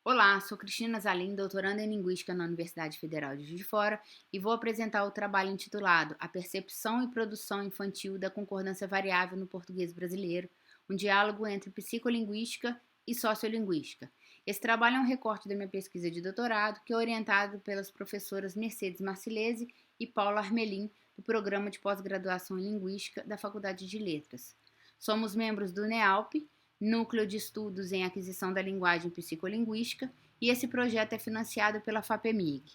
Olá, sou Cristina Zalim, doutoranda em Linguística na Universidade Federal de Juiz de Fora e vou apresentar o trabalho intitulado A Percepção e Produção Infantil da Concordância Variável no Português Brasileiro, um diálogo entre psicolinguística e sociolinguística. Esse trabalho é um recorte da minha pesquisa de doutorado, que é orientado pelas professoras Mercedes Marcilese e Paula Armelin, do Programa de Pós-Graduação em Linguística da Faculdade de Letras. Somos membros do NEALP, Núcleo de Estudos em Aquisição da Linguagem Psicolinguística, e esse projeto é financiado pela FAPEMIG.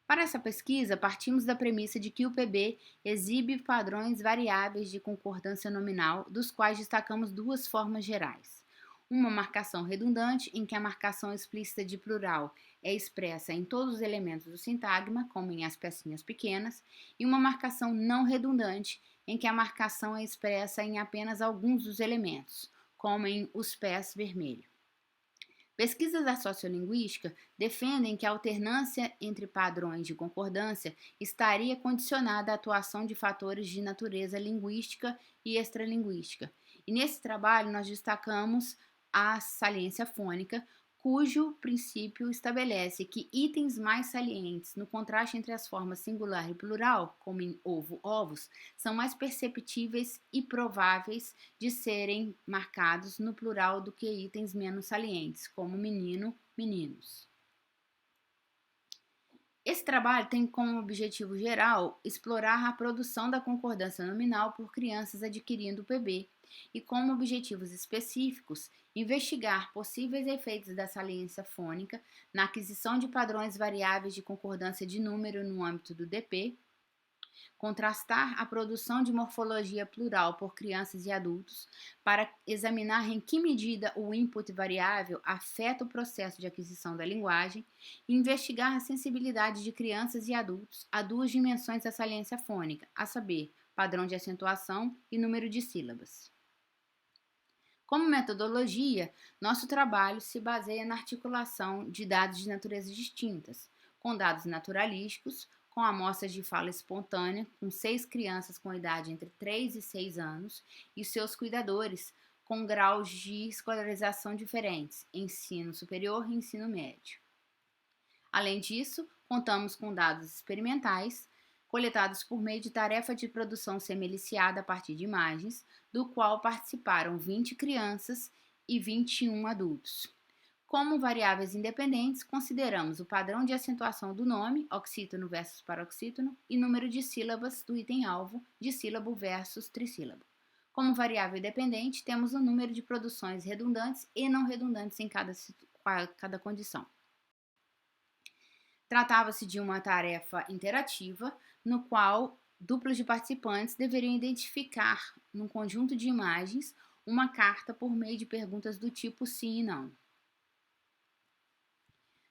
Para essa pesquisa, partimos da premissa de que o PB exibe padrões variáveis de concordância nominal, dos quais destacamos duas formas gerais. Uma marcação redundante, em que a marcação explícita de plural é expressa em todos os elementos do sintagma, como em as pecinhas pequenas, e uma marcação não redundante, em que a marcação é expressa em apenas alguns dos elementos, como em os pés vermelho. Pesquisas da sociolinguística defendem que a alternância entre padrões de concordância estaria condicionada à atuação de fatores de natureza linguística e extralinguística. E nesse trabalho nós destacamos a saliência fônica, cujo princípio estabelece que itens mais salientes no contraste entre as formas singular e plural, como em ovo, ovos, são mais perceptíveis e prováveis de serem marcados no plural do que itens menos salientes, como menino, meninos. Esse trabalho tem como objetivo geral explorar a produção da concordância nominal por crianças adquirindo o PB e, como objetivos específicos, investigar possíveis efeitos da saliência fônica na aquisição de padrões variáveis de concordância de número no âmbito do DP, contrastar a produção de morfologia plural por crianças e adultos para examinar em que medida o input variável afeta o processo de aquisição da linguagem e investigar a sensibilidade de crianças e adultos a duas dimensões da saliência fônica, a saber, padrão de acentuação e número de sílabas. Como metodologia, nosso trabalho se baseia na articulação de dados de naturezas distintas, com dados naturalísticos, com amostras de fala espontânea, com 6 crianças com idade entre 3 e 6 anos e seus cuidadores, com graus de escolarização diferentes, ensino superior e ensino médio. Além disso, contamos com dados experimentais, coletados por meio de tarefa de produção semeliciada a partir de imagens, do qual participaram 20 crianças e 21 adultos. Como variáveis independentes, consideramos o padrão de acentuação do nome, oxítono versus paroxítono, e número de sílabas do item-alvo, dissílabo versus trissílabo. Como variável dependente, temos o número de produções redundantes e não redundantes em cada condição. Tratava-se de uma tarefa interativa, no qual duplas de participantes deveriam identificar, num conjunto de imagens, uma carta por meio de perguntas do tipo sim e não.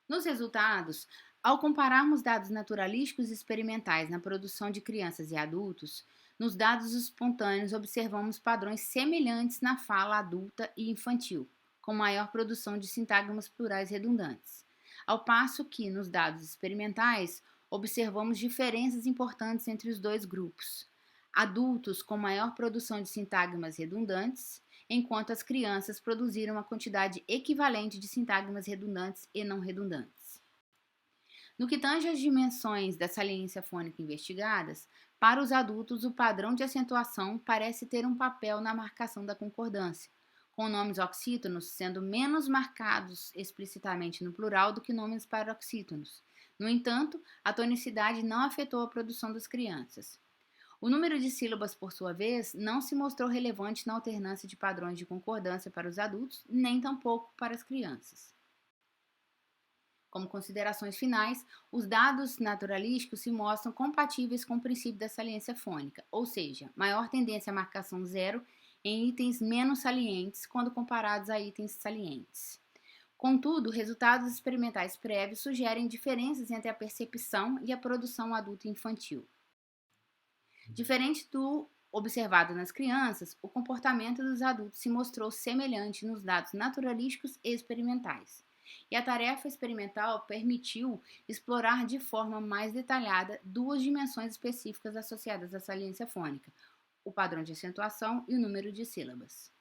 Nos resultados, ao compararmos dados naturalísticos e experimentais na produção de crianças e adultos, nos dados espontâneos observamos padrões semelhantes na fala adulta e infantil, com maior produção de sintagmas plurais redundantes, ao passo que, nos dados experimentais, observamos diferenças importantes entre os dois grupos. Adultos com maior produção de sintagmas redundantes, enquanto as crianças produziram uma quantidade equivalente de sintagmas redundantes e não redundantes. No que tange às dimensões da saliência fônica investigadas, para os adultos o padrão de acentuação parece ter um papel na marcação da concordância, com nomes oxítonos sendo menos marcados explicitamente no plural do que nomes paroxítonos. No entanto, a tonicidade não afetou a produção das crianças. O número de sílabas, por sua vez, não se mostrou relevante na alternância de padrões de concordância para os adultos, nem tampouco para as crianças. Como considerações finais, os dados naturalísticos se mostram compatíveis com o princípio da saliência fônica, ou seja, maior tendência à marcação zero em itens menos salientes quando comparados a itens salientes. Contudo, resultados experimentais prévios sugerem diferenças entre a percepção e a produção adulta e infantil. Diferente do observado nas crianças, o comportamento dos adultos se mostrou semelhante nos dados naturalísticos e experimentais. E a tarefa experimental permitiu explorar de forma mais detalhada duas dimensões específicas associadas à saliência fônica, o padrão de acentuação e o número de sílabas.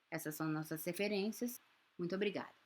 Essas são nossas referências. Muito obrigada.